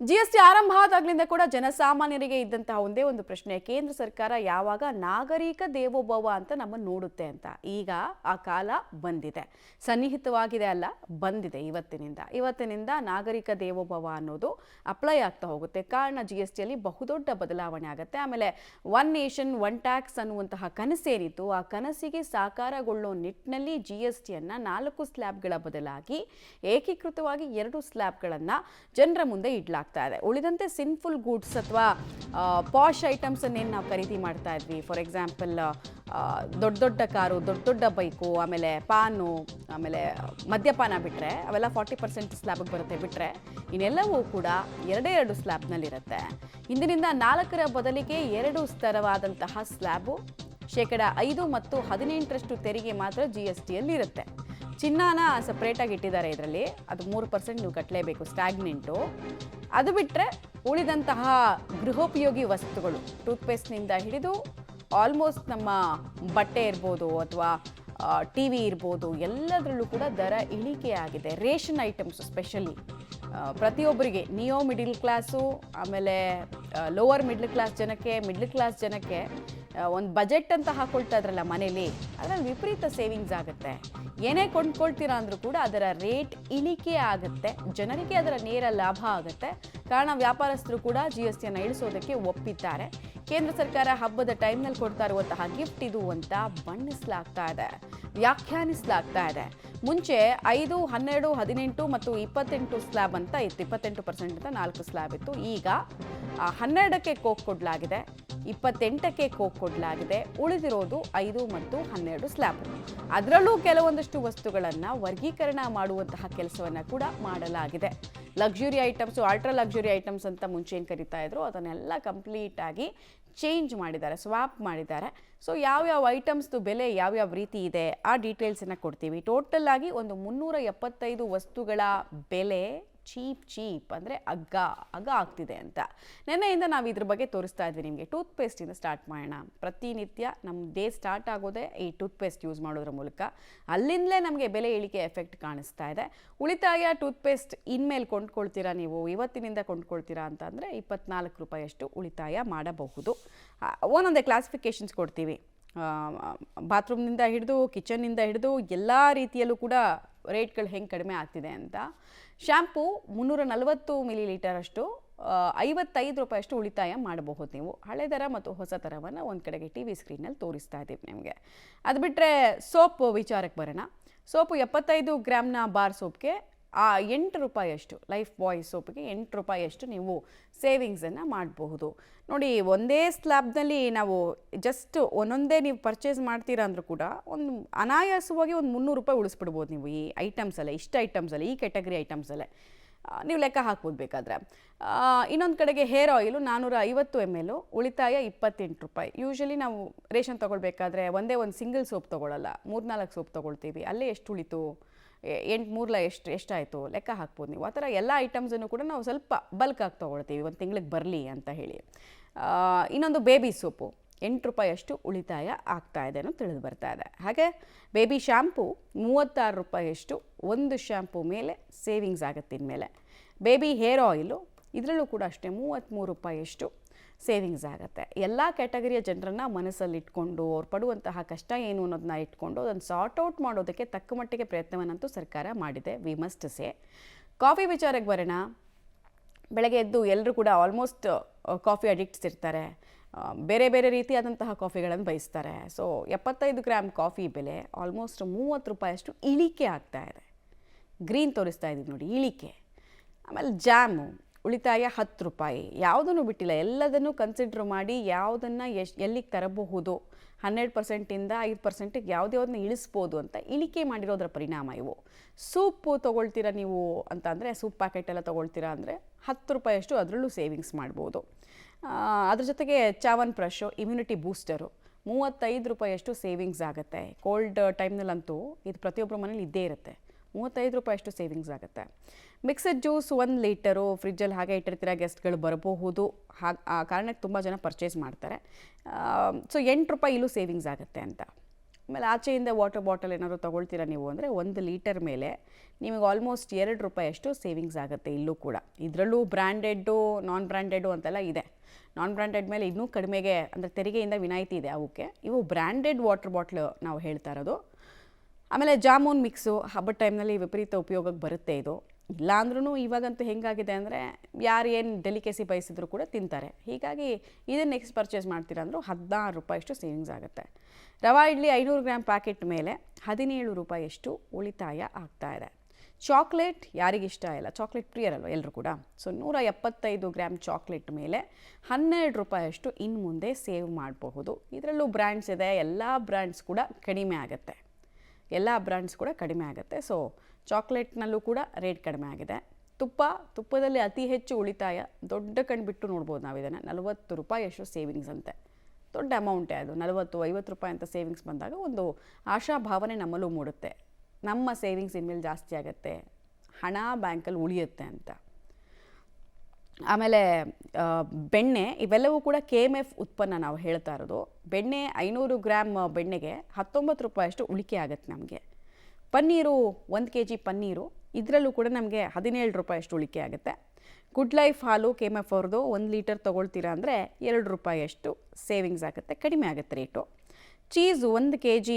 GST ಆರಂಭ ಆದಾಗಲಿಂದ ಕೂಡ ಜನಸಾಮಾನ್ಯರಿಗೆ ಇದ್ದಂತಹ ಒಂದೇ ಒಂದು ಪ್ರಶ್ನೆ, ಕೇಂದ್ರ ಸರ್ಕಾರ ಯಾವಾಗ ನಾಗರಿಕ ದೇವೋಭವ ಅಂತ ನಮ್ಮನ್ನು ನೋಡುತ್ತೆ ಅಂತ. ಈಗ ಆ ಕಾಲ ಬಂದಿದೆ, ಸನ್ನಿಹಿತವಾಗಿದೆ ಅಲ್ಲ, ಬಂದಿದೆ. ಇವತ್ತಿನಿಂದ ನಾಗರಿಕ ದೇವೋಭವ ಅನ್ನೋದು ಅಪ್ಲೈ ಆಗ್ತಾ ಹೋಗುತ್ತೆ. ಕಾರಣ ಜಿಎಸ್ಟಿಯಲ್ಲಿ ಬಹುದೊಡ್ಡ ಬದಲಾವಣೆ ಆಗುತ್ತೆ. ಆಮೇಲೆ ಒನ್ ನೇಷನ್ ಒನ್ ಟ್ಯಾಕ್ಸ್ ಅನ್ನುವಂತಹ ಕನಸೇನಿತ್ತು, ಆ ಕನಸಿಗೆ ಸಾಕಾರಗೊಳ್ಳೋ ನಿಟ್ಟಿನಲ್ಲಿ ಜಿಎಸ್ಟಿಯನ್ನು 4 ಸ್ಲ್ಯಾಬ್ಗಳ ಬದಲಾಗಿ ಏಕೀಕೃತವಾಗಿ 2 ಸ್ಲ್ಯಾಬ್ಗಳನ್ನು ಜನರ ಮುಂದೆ ಇಡ್ಲಾಗ್ತದೆ. ಉಳಿದಂತೆ ಸಿನ್ಫುಲ್ ಗೂಡ್ಸ್ ಅಥವಾ ಪಾಶ್ ಐಟಮ್ಸ್ ಅನ್ನೇನು ನಾವು ಖರೀದಿ ಮಾಡ್ತಾ ಇದ್ವಿ, ಫಾರ್ ಎಕ್ಸಾಂಪಲ್ ದೊಡ್ಡ ಕಾರು, ದೊಡ್ಡ ಬೈಕು, ಆಮೇಲೆ ಪಾನು, ಆಮೇಲೆ ಮದ್ಯಪಾನ ಬಿಟ್ಟರೆ ಅವೆಲ್ಲ 40% ಸ್ಲ್ಯಾಬ್ಗೆ ಬರುತ್ತೆ. ಬಿಟ್ಟರೆ ಇನ್ನೆಲ್ಲವೂ ಕೂಡ 2 ಸ್ಲ್ಯಾಬ್ನಲ್ಲಿರುತ್ತೆ. ಇಂದಿನಿಂದ 4ರ ಬದಲಿಗೆ 2 ಸ್ತರವಾದಂತಹ ಸ್ಲ್ಯಾಬು, ಶೇಕಡ 5 ಮತ್ತು 18ರಷ್ಟು ತೆರಿಗೆ ಮಾತ್ರ GSTಯಲ್ಲಿ ಇರುತ್ತೆ. ಚಿನ್ನಾನ ಸಪ್ರೇಟಾಗಿ ಇಟ್ಟಿದ್ದಾರೆ ಇದರಲ್ಲಿ, ಅದು 3% ನೀವು ಕಟ್ಟಲೇಬೇಕು, ಸ್ಟ್ಯಾಗ್ನೆಂಟು. ಅದು ಬಿಟ್ಟರೆ ಉಳಿದಂತಹ ಗೃಹೋಪಯೋಗಿ ವಸ್ತುಗಳು, ಟೂತ್ಪೇಸ್ಟ್ನಿಂದ ಹಿಡಿದು ಆಲ್ಮೋಸ್ಟ್ ನಮ್ಮ ಬಟ್ಟೆ ಇರ್ಬೋದು ಅಥವಾ TV ಇರ್ಬೋದು, ಎಲ್ಲದರಲ್ಲೂ ಕೂಡ ದರ ಇಳಿಕೆ ಆಗಿದೆ. ರೇಷನ್ ಐಟಮ್ಸು ಸ್ಪೆಷಲಿ ಪ್ರತಿಯೊಬ್ಬರಿಗೆ, ನಿಯೋ ಮಿಡಿಲ್ ಕ್ಲಾಸು, ಆಮೇಲೆ ಲೋವರ್ ಮಿಡ್ಲ್ ಕ್ಲಾಸ್ ಜನಕ್ಕೆ ಒಂದು ಬಜೆಟ್ ಅಂತ ಹಾಕೊಳ್ತಾ ಇದ್ರಲ್ಲ ಮನೇಲಿ, ಅದರಲ್ಲಿ ವಿಪರೀತ ಸೇವಿಂಗ್ಸ್ ಆಗುತ್ತೆ. ಏನೇ ಕೊಂಡ್ಕೊಳ್ತೀರಾ ಅಂದರೂ ಕೂಡ ಅದರ ರೇಟ್ ಇಳಿಕೆ ಆಗುತ್ತೆ, ಜನರಿಗೆ ಅದರ ನೇರ ಲಾಭ ಆಗುತ್ತೆ. ಕಾರಣ ವ್ಯಾಪಾರಸ್ಥರು ಕೂಡ GSTಯನ್ನು ಇಳಿಸೋದಕ್ಕೆ ಒಪ್ಪಿದ್ದಾರೆ. ಕೇಂದ್ರ ಸರ್ಕಾರ ಹಬ್ಬದ ಟೈಮ್ನಲ್ಲಿ ಕೊಡ್ತಾ ಇರುವಂತಹ ಗಿಫ್ಟ್ ಇದು ಅಂತ ಬಣ್ಣಿಸಲಾಗ್ತಾ ಇದೆ, ವ್ಯಾಖ್ಯಾನಿಸಲಾಗ್ತಾ ಇದೆ. ಮುಂಚೆ 5, 12, 18 ಮತ್ತು 28 ಸ್ಲ್ಯಾಬ್ ಅಂತ ಇತ್ತು, 28% ಅಂತ 4 ಸ್ಲ್ಯಾಬ್ ಇತ್ತು. ಈಗ 12ಕ್ಕೆ ಕೋಕ್ ಕೊಡಲಾಗಿದೆ, 28ಕ್ಕೆ ಕೋಕ್ ಕೊಡಲಾಗಿದೆ. ಉಳಿದಿರೋದು 5 ಮತ್ತು 12 ಸ್ಲ್ಯಾಬ್. ಅದರಲ್ಲೂ ಕೆಲವೊಂದಷ್ಟು ವಸ್ತುಗಳನ್ನು ವರ್ಗೀಕರಣ ಮಾಡುವಂತಹ ಕೆಲಸವನ್ನು ಕೂಡ ಮಾಡಲಾಗಿದೆ. Luxury items, ultra luxury items ಅಂತ ಮುಂಚೆ ಏನು ಕರಿತಾ ಇದ್ರು, ಅದನ್ನೆಲ್ಲ ಕಂಪ್ಲೀಟಾಗಿ ಚೇಂಜ್ ಮಾಡಿದ್ದಾರೆ, ಸ್ವಾಪ್ ಮಾಡಿದ್ದಾರೆ. ಸೊ ಯಾವ್ಯಾವ ಐಟಮ್ಸ್ದು ಬೆಲೆ ಯಾವ್ಯಾವ ರೀತಿ ಇದೆ ಆ ಡೀಟೇಲ್ಸನ್ನು ಕೊಡ್ತೀವಿ. ಟೋಟಲ್ ಆಗಿ ಒಂದು 375 ವಸ್ತುಗಳ ಬೆಲೆ ಚೀಪ್ ಅಂದರೆ ಅಗ್ಗ ಆಗ್ತಿದೆ ಅಂತ. ನೆನ್ನೆಯಿಂದ ನಾವು ಇದ್ರ ಬಗ್ಗೆ ತೋರಿಸ್ತಾ ಇದ್ವಿ ನಿಮಗೆ. ಟೂತ್ಪೇಸ್ಟಿಂದ ಸ್ಟಾರ್ಟ್ ಮಾಡೋಣ. ಪ್ರತಿನಿತ್ಯ ನಮ್ಮ ಡೇ ಸ್ಟಾರ್ಟ್ ಆಗೋದೇ ಈ ಟೂತ್ಪೇಸ್ಟ್ ಯೂಸ್ ಮಾಡೋದ್ರ ಮೂಲಕ. ಅಲ್ಲಿಂದಲೇ ನಮಗೆ ಬೆಲೆ ಇಳಿಕೆ ಎಫೆಕ್ಟ್ ಕಾಣಿಸ್ತಾ ಇದೆ. ಉಳಿತಾಯ ಟೂತ್ಪೇಸ್ಟ್ ಇನ್ಮೇಲೆ ಕೊಂಡ್ಕೊಳ್ತೀರಾ ನೀವು, ಇವತ್ತಿನಿಂದ ಕೊಂಡ್ಕೊಳ್ತೀರಾ ಅಂತಂದರೆ 24 ರೂಪಾಯಿಯಷ್ಟು ಉಳಿತಾಯ ಮಾಡಬಹುದು. ಒಂದೊಂದೇ ಕ್ಲಾಸಿಫಿಕೇಷನ್ಸ್ ಕೊಡ್ತೀವಿ. ಬಾತ್ರೂಮ್ನಿಂದ ಹಿಡಿದು ಕಿಚನ್ನಿಂದ ಹಿಡಿದು ಎಲ್ಲ ರೀತಿಯಲ್ಲೂ ಕೂಡ ರೇಟ್ಗಳು ಹೆಂಗೆ ಕಡಿಮೆ ಆಗ್ತಿದೆ ಅಂತ. ಶ್ಯಾಂಪು 340 ಮಿಲಿಲೀಟರ್ ಅಷ್ಟು 55 ರೂಪಾಯಿಯಷ್ಟು ಉಳಿತಾಯ ಮಾಡಬಹುದು ನೀವು. ಹಳೆ ದರ ಮತ್ತು ಹೊಸ ದರವನ್ನು ಒಂದು ಕಡೆಗೆ TV ಸ್ಕ್ರೀನಲ್ಲಿ ತೋರಿಸ್ತಾ ಇದ್ದೀವಿ ನಿಮಗೆ. ಅದು ಬಿಟ್ಟರೆ ಸೋಪ್ ವಿಚಾರಕ್ಕೆ ಬರೋಣ. ಸೋಪು 75 ಗ್ರಾಮ್ನ ಬಾರ್ ಸೋಪ್ಗೆ 8 ರೂಪಾಯಿಯಷ್ಟು, ಲೈಫ್ ಬಾಯ್ ಸೋಪ್ಗೆ 8 ರೂಪಾಯಿಯಷ್ಟು ನೀವು ಸೇವಿಂಗ್ಸನ್ನು ಮಾಡಬಹುದು. ನೋಡಿ, ಒಂದೇ ಸ್ಲ್ಯಾಬ್ನಲ್ಲಿ ನಾವು ಜಸ್ಟ್ ಒಂದೊಂದೇ ನೀವು ಪರ್ಚೇಸ್ ಮಾಡ್ತೀರಾ ಅಂದರೂ ಕೂಡ ಒಂದು ಅನಾಯಾಸವಾಗಿ ಒಂದು 300 ರೂಪಾಯಿ ಉಳಿಸ್ಬಿಡ್ಬೋದು ನೀವು ಈ ಐಟಮ್ಸಲ್ಲೇ, ಈ ಕ್ಯಾಟಗರಿ ಐಟಮ್ಸಲ್ಲೇ ನೀವು ಲೆಕ್ಕ ಹಾಕ್ಬೋದು ಬೇಕಾದರೆ. ಇನ್ನೊಂದು ಕಡೆಗೆ ಹೇರ್ ಆಯಿಲು 450 ml, ಉಳಿತಾಯ 28 ರೂಪಾಯಿ. ಯೂಶ್ವಲಿ ನಾವು ರೇಷನ್ ತೊಗೊಳ್ಬೇಕಾದ್ರೆ ಒಂದೇ ಒಂದು ಸಿಂಗಲ್ ಸೋಪ್ ತೊಗೊಳ್ಳಲ್ಲ, 3-4 ಸೋಪ್ ತೊಗೊಳ್ತೀವಿ. ಅಲ್ಲೇ ಎಷ್ಟು ಉಳಿತು, 8 ಎಷ್ಟಾಯಿತು ಲೆಕ್ಕ ಹಾಕ್ಬೋದು ನೀವು. ಆ ಥರ ಎಲ್ಲ ಐಟಮ್ಸನ್ನು ಕೂಡ ನಾವು ಸ್ವಲ್ಪ ಬಲ್ಕಾಗಿ ತೊಗೊಳ್ತೀವಿ, ಒಂದು ತಿಂಗಳಿಗೆ ಬರಲಿ ಅಂತ ಹೇಳಿ. ಇನ್ನೊಂದು ಬೇಬಿ ಸೋಪು 8 ರೂಪಾಯಿಯಷ್ಟು ಉಳಿತಾಯ ಆಗ್ತಾ ಇದೆ ಅನ್ನೋ ತಿಳಿದು ಬರ್ತಾ ಇದೆ. ಹಾಗೆ ಬೇಬಿ ಶ್ಯಾಂಪು 36 ರೂಪಾಯಿಯಷ್ಟು ಒಂದು ಶ್ಯಾಂಪು ಮೇಲೆ ಸೇವಿಂಗ್ಸ್ ಆಗುತ್ತೆ ಇನ್ಮೇಲೆ. ಬೇಬಿ ಹೇರ್ ಆಯಿಲು ಇದರಲ್ಲೂ ಕೂಡ ಅಷ್ಟೇ 33 ರೂಪಾಯಿಯಷ್ಟು ಸೇವಿಂಗ್ಸ್ ಆಗುತ್ತೆ. ಎಲ್ಲ ಕ್ಯಾಟಗರಿಯ ಜನರನ್ನು ಮನಸ್ಸಲ್ಲಿ ಇಟ್ಕೊಂಡು ಅವ್ರು ಪಡುವಂತಹ ಕಷ್ಟ ಏನು ಅನ್ನೋದನ್ನ ಇಟ್ಕೊಂಡು ಅದನ್ನು ಸಾರ್ಟ್ ಔಟ್ ಮಾಡೋದಕ್ಕೆ ತಕ್ಕ ಮಟ್ಟಿಗೆ ಪ್ರಯತ್ನವನ್ನಂತೂ ಸರ್ಕಾರ ಮಾಡಿದೆ, ವಿ ಮಸ್ಟ್ ಸೇ. ಕಾಫಿ ವಿಚಾರಕ್ಕೆ ಬರೋಣ. ಬೆಳಗ್ಗೆ ಎದ್ದು ಎಲ್ಲರೂ ಕೂಡ ಆಲ್ಮೋಸ್ಟ್ ಕಾಫಿ ಅಡಿಕ್ಟ್ಸ್ ಇರ್ತಾರೆ, ಬೇರೆ ರೀತಿಯಾದಂತಹ ಕಾಫಿಗಳನ್ನು ಬಯಸ್ತಾರೆ. ಸೊ 75 ಗ್ರಾಮ್ ಕಾಫಿ ಬೆಲೆ ಆಲ್ಮೋಸ್ಟ್ 30 ರೂಪಾಯಿಯಷ್ಟು ಇಳಿಕೆ ಆಗ್ತಾ ಇದೆ. ಗ್ರೀನ್ ತೋರಿಸ್ತಾ ಇದ್ದೀವಿ ನೋಡಿ, ಇಳಿಕೆ. ಆಮೇಲೆ ಜಾಮು ಉಳಿತಾಯ 10 ರೂಪಾಯಿ. ಯಾವುದನ್ನು ಬಿಟ್ಟಿಲ್ಲ, ಎಲ್ಲದನ್ನು ಕನ್ಸಿಡ್ರ್ ಮಾಡಿ ಯಾವುದನ್ನು ಎಲ್ಲಿಗೆ ತರಬಹುದು, 12%ಇಂದ 5%ಗೆ ಯಾವುದನ್ನ ಇಳಿಸ್ಬೋದು ಅಂತ ಇಳಿಕೆ ಮಾಡಿರೋದ್ರ ಪರಿಣಾಮ ಇವು. ಸೂಪು ತೊಗೊಳ್ತೀರಾ ನೀವು ಅಂತ ಅಂದರೆ, ಸೂಪ್ ಪ್ಯಾಕೆಟ್ ಎಲ್ಲ ತೊಗೊಳ್ತೀರಾ ಅಂದರೆ 10 ರೂಪಾಯಿಯಷ್ಟು ಅದರಲ್ಲೂ ಸೇವಿಂಗ್ಸ್ ಮಾಡ್ಬೋದು. ಅದ್ರ ಜೊತೆಗೆ ಚಾವನ್ ಬ್ರಷು, ಇಮ್ಯುನಿಟಿ ಬೂಸ್ಟರು 35 ರೂಪಾಯಿಯಷ್ಟು ಸೇವಿಂಗ್ಸ್ ಆಗುತ್ತೆ. ಕೋಲ್ಡ್ ಟೈಮ್ನಲ್ಲಂತೂ ಇದು ಪ್ರತಿಯೊಬ್ಬರ ಮನೇಲಿ ಇದ್ದೇ ಇರುತ್ತೆ, 35 ರೂಪಾಯಿಯಷ್ಟು ಸೇವಿಂಗ್ಸ್ ಆಗುತ್ತೆ. ಮಿಕ್ಸಡ್ ಜ್ಯೂಸ್ 1 ಲೀಟರು ಫ್ರಿಜ್ಜಲ್ಲಿ ಹಾಗೆ ಇಟ್ಟಿರ್ತೀರ, ಗೆಸ್ಟ್ಗಳು ಬರಬಹುದು, ಆ ಕಾರಣಕ್ಕೆ ತುಂಬ ಜನ ಪರ್ಚೇಸ್ ಮಾಡ್ತಾರೆ. ಸೊ 8 ರೂಪಾಯಿ ಇಲ್ಲೂ ಸೇವಿಂಗ್ಸ್ ಆಗುತ್ತೆ ಅಂತ. ಆಮೇಲೆ ಆಚೆಯಿಂದ ವಾಟರ್ ಬಾಟಲ್ ಏನಾದ್ರು ತೊಗೊಳ್ತೀರಾ ನೀವು ಅಂದರೆ 1 ಲೀಟರ್ ಮೇಲೆ ನಿಮಗೆ ಆಲ್ಮೋಸ್ಟ್ 2 ರೂಪಾಯಿಯಷ್ಟು ಸೇವಿಂಗ್ಸ್ ಆಗುತ್ತೆ ಇಲ್ಲೂ ಕೂಡ. ಇದರಲ್ಲೂ ಬ್ರ್ಯಾಂಡೆಡ್ಡು ನಾನ್ ಬ್ರ್ಯಾಂಡೆಡು ಅಂತೆಲ್ಲ ಇದೆ. ನಾನ್ ಬ್ರ್ಯಾಂಡೆಡ್ ಮೇಲೆ ಇನ್ನೂ ಕಡಿಮೆಗೆ ಅಂದರೆ ತೆರಿಗೆಯಿಂದ ವಿನಾಯಿತಿ ಇದೆ ಅವಕ್ಕೆ. ಇವು ಬ್ರ್ಯಾಂಡೆಡ್ ವಾಟರ್ ಬಾಟ್ಲು ನಾವು ಹೇಳ್ತಾ ಇರೋದು. ಆಮೇಲೆ ಜಾಮೂನ್ ಮಿಕ್ಸು ಹಬ್ಬದ ಟೈಮ್ನಲ್ಲಿ ವಿಪರೀತ ಉಪಯೋಗಕ್ಕೆ ಬರುತ್ತೆ ಇದು. ಇಲ್ಲ ಅಂದ್ರೂ ಇವಾಗಂತೂ ಹೆಂಗಾಗಿದೆ ಅಂದರೆ ಯಾರು ಏನು ಡೆಲಿಕೇಸಿ ಬಯಸಿದ್ರು ಕೂಡ ತಿಂತಾರೆ. ಹೀಗಾಗಿ ಇದನ್ನು ನೆಕ್ಸ್ಟ್ ಪರ್ಚೇಸ್ ಮಾಡ್ತೀರಾ ಅಂದರೂ 16 ರೂಪಾಯಿಯಷ್ಟು ಸೇವಿಂಗ್ಸ್ ಆಗುತ್ತೆ. ರವಾ ಇಡ್ಲಿ 500 ಗ್ರಾಮ್ ಪ್ಯಾಕೆಟ್ ಮೇಲೆ 17 ರೂಪಾಯಿಯಷ್ಟು ಉಳಿತಾಯ ಆಗ್ತಾ ಇದೆ. ಚಾಕ್ಲೇಟ್ ಯಾರಿಗಿಷ್ಟ ಇಲ್ಲ, ಚಾಕ್ಲೇಟ್ ಪ್ರಿಯರಲ್ವ ಎಲ್ಲರೂ ಕೂಡ. ಸೊ 175 ಗ್ರಾಮ್ ಚಾಕ್ಲೇಟ್ ಮೇಲೆ 12 ರೂಪಾಯಿಯಷ್ಟು ಇನ್ನು ಮುಂದೆ ಸೇವ್ ಮಾಡಬಹುದು. ಇದರಲ್ಲೂ ಬ್ರ್ಯಾಂಡ್ಸ್ ಇದೆ, ಎಲ್ಲ ಬ್ರ್ಯಾಂಡ್ಸ್ ಕೂಡ ಕಡಿಮೆ ಆಗುತ್ತೆ. ಸೊ ಚಾಕ್ಲೇಟ್ನಲ್ಲೂ ಕೂಡ ರೇಟ್ ಕಡಿಮೆ ಆಗಿದೆ. ತುಪ್ಪದಲ್ಲಿ ಅತಿ ಹೆಚ್ಚು ಉಳಿತಾಯ, ದೊಡ್ಡ ಕಣ್ಣು ಬಿಟ್ಟು ನೋಡ್ಬೋದು ನಾವು ಇದನ್ನು. 40 ರೂಪಾಯಿಯಷ್ಟು ಸೇವಿಂಗ್ಸ್ ಅಂತೆ. ದೊಡ್ಡ ಅಮೌಂಟೇ ಅದು. 40-50 ರೂಪಾಯಿ ಅಂತ ಸೇವಿಂಗ್ಸ್ ಬಂದಾಗ ಒಂದು ಆಶಾಭಾವನೆ ನಮ್ಮಲ್ಲೂ ಮೂಡುತ್ತೆ. ನಮ್ಮ ಸೇವಿಂಗ್ಸ್ ಇನ್ಮೇಲೆ ಜಾಸ್ತಿ ಆಗುತ್ತೆ, ಹಣ ಬ್ಯಾಂಕಲ್ಲಿ ಉಳಿಯುತ್ತೆ ಅಂತ. ಆಮೇಲೆ ಬೆಣ್ಣೆ, ಇವೆಲ್ಲವೂ ಕೂಡ KMF ಉತ್ಪನ್ನ ನಾವು ಹೇಳ್ತಾ ಇರೋದು. ಬೆಣ್ಣೆ 500 ಗ್ರಾಮ್ ಬೆಣ್ಣೆಗೆ 19 ರೂಪಾಯಿಯಷ್ಟು ಉಳಿಕೆ ಆಗುತ್ತೆ ನಮಗೆ. ಪನ್ನೀರು 1 kg ಪನ್ನೀರು, ಇದರಲ್ಲೂ ಕೂಡ ನಮಗೆ 17 ರೂಪಾಯಿಯಷ್ಟು ಉಳಿಕೆ ಆಗುತ್ತೆ. ಗುಡ್ ಲೈಫ್ ಹಾಲು KMF ಅವ್ರದ್ದು 1 ಲೀಟರ್ ತೊಗೊಳ್ತೀರಾ ಅಂದರೆ 2 ರೂಪಾಯಿಯಷ್ಟು ಸೇವಿಂಗ್ಸ್ ಆಗುತ್ತೆ, ಕಡಿಮೆ ಆಗುತ್ತೆ ರೇಟು. ಚೀಸ್ 1 kg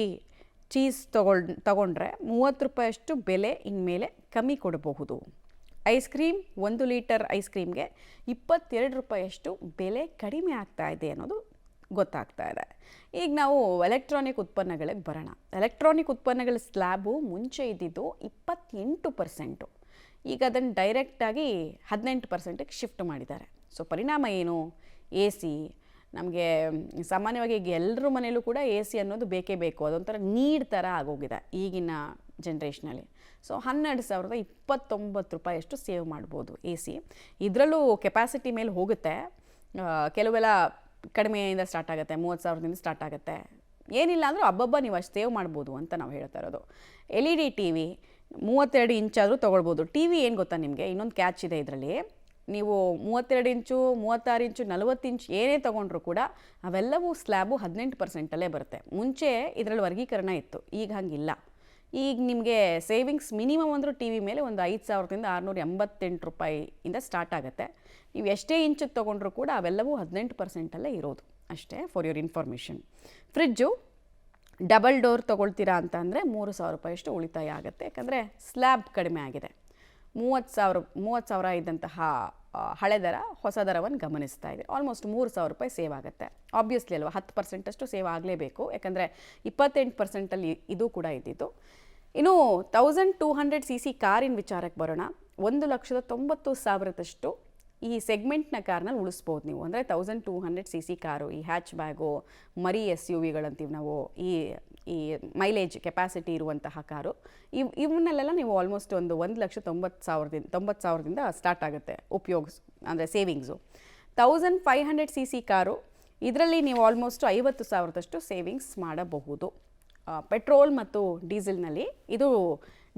ಚೀಸ್ ತಗೊಂಡ್ರೆ 30 ರೂಪಾಯಿಯಷ್ಟು ಬೆಲೆ ಇನ್ಮೇಲೆ ಕಮ್ಮಿ ಕೊಡಬಹುದು. ಐಸ್ ಕ್ರೀಮ್ 1 ಲೀಟರ್ ಐಸ್ ಕ್ರೀಮ್ಗೆ 22 ರೂಪಾಯಿಯಷ್ಟು ಬೆಲೆ ಕಡಿಮೆ ಆಗ್ತಾ ಇದೆ ಅನ್ನೋದು ಗೊತ್ತಾಗ್ತಾ ಇದೆ. ಈಗ ನಾವು ಎಲೆಕ್ಟ್ರಾನಿಕ್ ಉತ್ಪನ್ನಗಳಿಗೆ ಬರೋಣ. ಎಲೆಕ್ಟ್ರಾನಿಕ್ ಉತ್ಪನ್ನಗಳ ಸ್ಲ್ಯಾಬು ಮುಂಚೆ ಇದ್ದಿದ್ದು 28%, ಈಗ ಅದನ್ನು ಡೈರೆಕ್ಟಾಗಿ 18%ಗೆ ಶಿಫ್ಟ್ ಮಾಡಿದ್ದಾರೆ. ಸೊ ಪರಿಣಾಮ ಏನು? AC ನಮಗೆ ಸಾಮಾನ್ಯವಾಗಿ ಈಗ ಎಲ್ಲರ ಮನೆಯಲ್ಲೂ ಕೂಡ AC ಅನ್ನೋದು ಬೇಕೇ ಬೇಕು, ಅದೊಂಥರ ನೀಡ್ ಥರ ಆಗೋಗಿದೆ ಈಗಿನ ಜನ್ರೇಷನಲ್ಲಿ. ಸೊ 12,029 ರೂಪಾಯಿಯಷ್ಟು ಸೇವ್ ಮಾಡ್ಬೋದು AC. ಇದರಲ್ಲೂ ಕೆಪಾಸಿಟಿ ಮೇಲೆ ಹೋಗುತ್ತೆ. ಕೆಲವೆಲ್ಲ ಕಡಿಮೆಯಿಂದ ಸ್ಟಾರ್ಟ್ ಆಗುತ್ತೆ, 30,000ದಿಂದ ಸ್ಟಾರ್ಟ್ ಆಗುತ್ತೆ. ಏನಿಲ್ಲ ಅಂದರೂ ಹಬ್ಬಬ್ಬ ನೀವು ಅಷ್ಟು ಸೇವ್ ಮಾಡ್ಬೋದು ಅಂತ ನಾವು ಹೇಳ್ತಾ ಇರೋದು. LED TV 32 ಇಂಚಾದರೂ ತೊಗೊಳ್ಬೋದು. TV ಏನು ಗೊತ್ತಾ ನಿಮಗೆ, ಇನ್ನೊಂದು ಕ್ಯಾಚ್ ಇದೆ ಇದರಲ್ಲಿ. ನೀವು 32 ಇಂಚು, 36 ಇಂಚು, 40 ಇಂಚು ಏನೇ ತೊಗೊಂಡ್ರೂ ಕೂಡ ಅವೆಲ್ಲವೂ ಸ್ಲ್ಯಾಬು 18%ಅಲ್ಲೇ ಬರುತ್ತೆ. ಮುಂಚೆ ಇದರಲ್ಲಿ ವರ್ಗೀಕರಣ ಇತ್ತು, ಈಗ ಹಂಗಿಲ್ಲ. ಈಗ ನಿಮಗೆ ಸೇವಿಂಗ್ಸ್ ಮಿನಿಮಮ್ ಅಂದರೂ TV ಮೇಲೆ ಒಂದು 5,000ದಿಂದ 688 ರೂಪಾಯಿಯಿಂದ ಸ್ಟಾರ್ಟ್ ಆಗುತ್ತೆ. ನೀವು ಎಷ್ಟೇ ಇಂಚಿಗೆ ತೊಗೊಂಡ್ರೂ ಕೂಡ ಅವೆಲ್ಲವೂ 18%ಅಲ್ಲೇ ಇರೋದು ಅಷ್ಟೇ, for your information. Fridge double door ತೊಗೊಳ್ತೀರಾ ಅಂತ ಅಂದರೆ 3,000 ರೂಪಾಯಿಯಷ್ಟು ಉಳಿತಾಯ ಆಗುತ್ತೆ, ಯಾಕಂದರೆ ಸ್ಲ್ಯಾಬ್ ಕಡಿಮೆ ಆಗಿದೆ. 30,000 ಇದ್ದಂತಹ ಹಳೆ ದರ ಹೊಸ ದರವನ್ನು ಗಮನಿಸ್ತಾ ಇದೆ. ಆಲ್ಮೋಸ್ಟ್ 3,000 ರೂಪಾಯಿ ಸೇವ್ ಆಗುತ್ತೆ. ಆಬ್ವಿಯಸ್ಲಿ ಅಲ್ವಾ, 10%ಅಷ್ಟು ಸೇವ್ ಆಗಲೇಬೇಕು, ಯಾಕಂದರೆ 28%ಅಲ್ಲಿ ಇದು ಕೂಡ ಇದ್ದಿದ್ದು. ಇನ್ನು 1200 cc ಕಾರಿನ ವಿಚಾರಕ್ಕೆ ಬರೋಣ. 1,90,000 ಈ ಸೆಗ್ಮೆಂಟ್ನ ಕಾರ್ನಲ್ಲಿ ಉಳಿಸ್ಬೋದು ನೀವು. ಅಂದರೆ 1200 cc ಕಾರು, ಈ ಹ್ಯಾಚ್ ಬ್ಯಾಗು, ಮರಿ SUVಗಳಂತೀವಿ ನಾವು, ಈ ಮೈಲೇಜ್ ಕೆಪಾಸಿಟಿ ಇರುವಂತಹ ಕಾರು, ಇವನ್ನೆಲ್ಲ ನೀವು ಆಲ್ಮೋಸ್ಟ್ ಒಂದು 1,90,000ದಿಂದ ಸ್ಟಾರ್ಟ್ ಆಗುತ್ತೆ ಅಂದರೆ ಸೇವಿಂಗ್ಸು. 1500 cc ಕಾರು, ಇದರಲ್ಲಿ ನೀವು ಆಲ್ಮೋಸ್ಟ್ 50,000ದಷ್ಟು ಸೇವಿಂಗ್ಸ್ ಮಾಡಬಹುದು. ಪೆಟ್ರೋಲ್ ಮತ್ತು ಡೀಸೆಲ್ನಲ್ಲಿ, ಇದು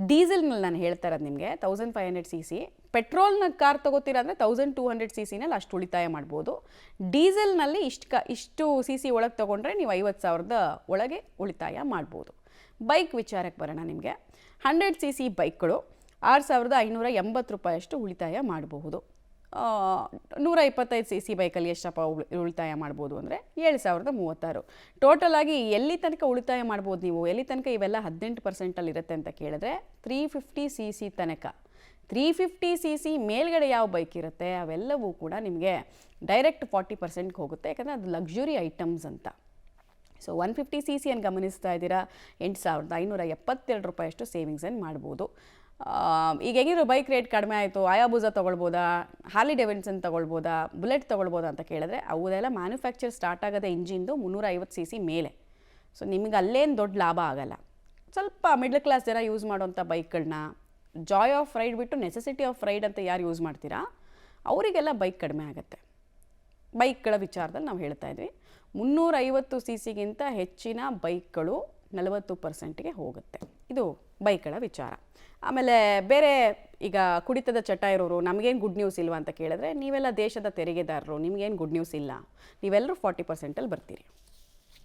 ಡೀಸೆಲ್ನಲ್ಲಿ ನಾನು ಹೇಳ್ತಾ ಇರೋದು ನಿಮಗೆ. 1500 cc ಪೆಟ್ರೋಲ್ನ ಕಾರ್ ತೊಗೋತೀರ ಅಂದರೆ 1200 cc ಅಷ್ಟು ಉಳಿತಾಯ ಮಾಡ್ಬೋದು. ಡೀಸೆಲ್ನಲ್ಲಿ ಇಷ್ಟು CC ಒಳಗೆ ತೊಗೊಂಡ್ರೆ ನೀವು 50,000 ಒಳಗೆ ಉಳಿತಾಯ ಮಾಡ್ಬೋದು. ಬೈಕ್ ವಿಚಾರಕ್ಕೆ ಬರೋಣ ನಿಮಗೆ. 100 cc ಬೈಕ್ಗಳು 6,580 ರೂಪಾಯಿಯಷ್ಟು ಉಳಿತಾಯ ಮಾಡಬಹುದು. 125 cc ಬೈಕಲ್ಲಿ ಎಷ್ಟಪ್ಪ ಉಳಿತಾಯ ಮಾಡ್ಬೋದು ಅಂದರೆ 7,036. ಟೋಟಲ್ ಆಗಿ ಎಲ್ಲಿ ತನಕ ಉಳಿತಾಯ ಮಾಡ್ಬೋದು ನೀವು, ಎಲ್ಲಿ ತನಕ ಇವೆಲ್ಲ 18%ಅಲ್ಲಿ ಇರುತ್ತೆ ಅಂತ ಕೇಳಿದ್ರೆ 350 cc ತನಕ. 350 cc ಮೇಲ್ಗಡೆ ಯಾವ ಬೈಕ್ ಇರುತ್ತೆ ಅವೆಲ್ಲವೂ ಕೂಡ ನಿಮಗೆ ಡೈರೆಕ್ಟ್ 40%ಗೆ ಹೋಗುತ್ತೆ, ಯಾಕಂದರೆ ಅದು ಲಕ್ಸುರಿ ಐಟಮ್ಸ್ ಅಂತ. ಸೊ 150 cc ಅನ್ನು ಗಮನಿಸ್ತಾ ಇದ್ದೀರಾ, 8,572 ರೂಪಾಯಿಯಷ್ಟು ಸೇವಿಂಗ್ಸನ್ನು ಮಾಡ್ಬೋದು. ಈಗ ಹೇಗಿರೋ ಬೈಕ್ ರೇಟ್ ಕಡಿಮೆ ಆಯಿತು, ಆಯಾಬುಜಾ ತೊಗೊಳ್ಬೋದಾ, ಹಾರ್ಲಿ ಡೇವಿಡ್ಸನ್ ತೊಗೊಳ್ಬೋದಾ, ಬುಲೆಟ್ ತೊಗೊಳ್ಬೋದಾ ಅಂತ ಕೇಳಿದ್ರೆ ಅವುದೆಲ್ಲ ಮ್ಯಾನುಫ್ಯಾಕ್ಚರ್ ಸ್ಟಾರ್ಟ್ ಆಗೋದೇ ಇಂಜಿನ್ದು 350 cc ಮೇಲೆ. ಸೊ ನಿಮಗೆ ಅಲ್ಲೇನು ದೊಡ್ಡ ಲಾಭ ಆಗಲ್ಲ. ಸ್ವಲ್ಪ ಮಿಡ್ಲ್ ಕ್ಲಾಸ್ ಜನ ಯೂಸ್ ಮಾಡೋಂಥ ಬೈಕ್ಗಳನ್ನ, ಜಾಯ್ ಆಫ್ ರೈಡ್ ಬಿಟ್ಟು ನೆಸೆಸಿಟಿ ಆಫ್ ರೈಡ್ ಅಂತ ಯಾರು ಯೂಸ್ ಮಾಡ್ತೀರಾ ಅವರಿಗೆಲ್ಲ ಬೈಕ್ ಕಡಿಮೆ ಆಗುತ್ತೆ. ಬೈಕ್ಗಳ ವಿಚಾರದಲ್ಲಿ ನಾವು ಹೇಳ್ತಾ ಇದ್ವಿ. 350 cc ಹೆಚ್ಚಿನ ಬೈಕ್ಗಳು 40%ಗೆ ಹೋಗುತ್ತೆ. ಇದು ಬೈಕ್ಗಳ ವಿಚಾರ. ಆಮೇಲೆ ಬೇರೆ ಈಗ ಕುಡಿತದ ಚಟ ಇರೋರು, ನಮಗೇನು ಗುಡ್ ನ್ಯೂಸ್ ಇಲ್ವಾ ಅಂತ ಕೇಳಿದ್ರೆ, ನೀವೆಲ್ಲ ದೇಶದ ತೆರಿಗೆದಾರರು, ನಿಮಗೇನು ಗುಡ್ ನ್ಯೂಸ್ ಇಲ್ಲ, ನೀವೆಲ್ಲರೂ 40%ಅಲ್ಲಿ ಬರ್ತೀರಿ.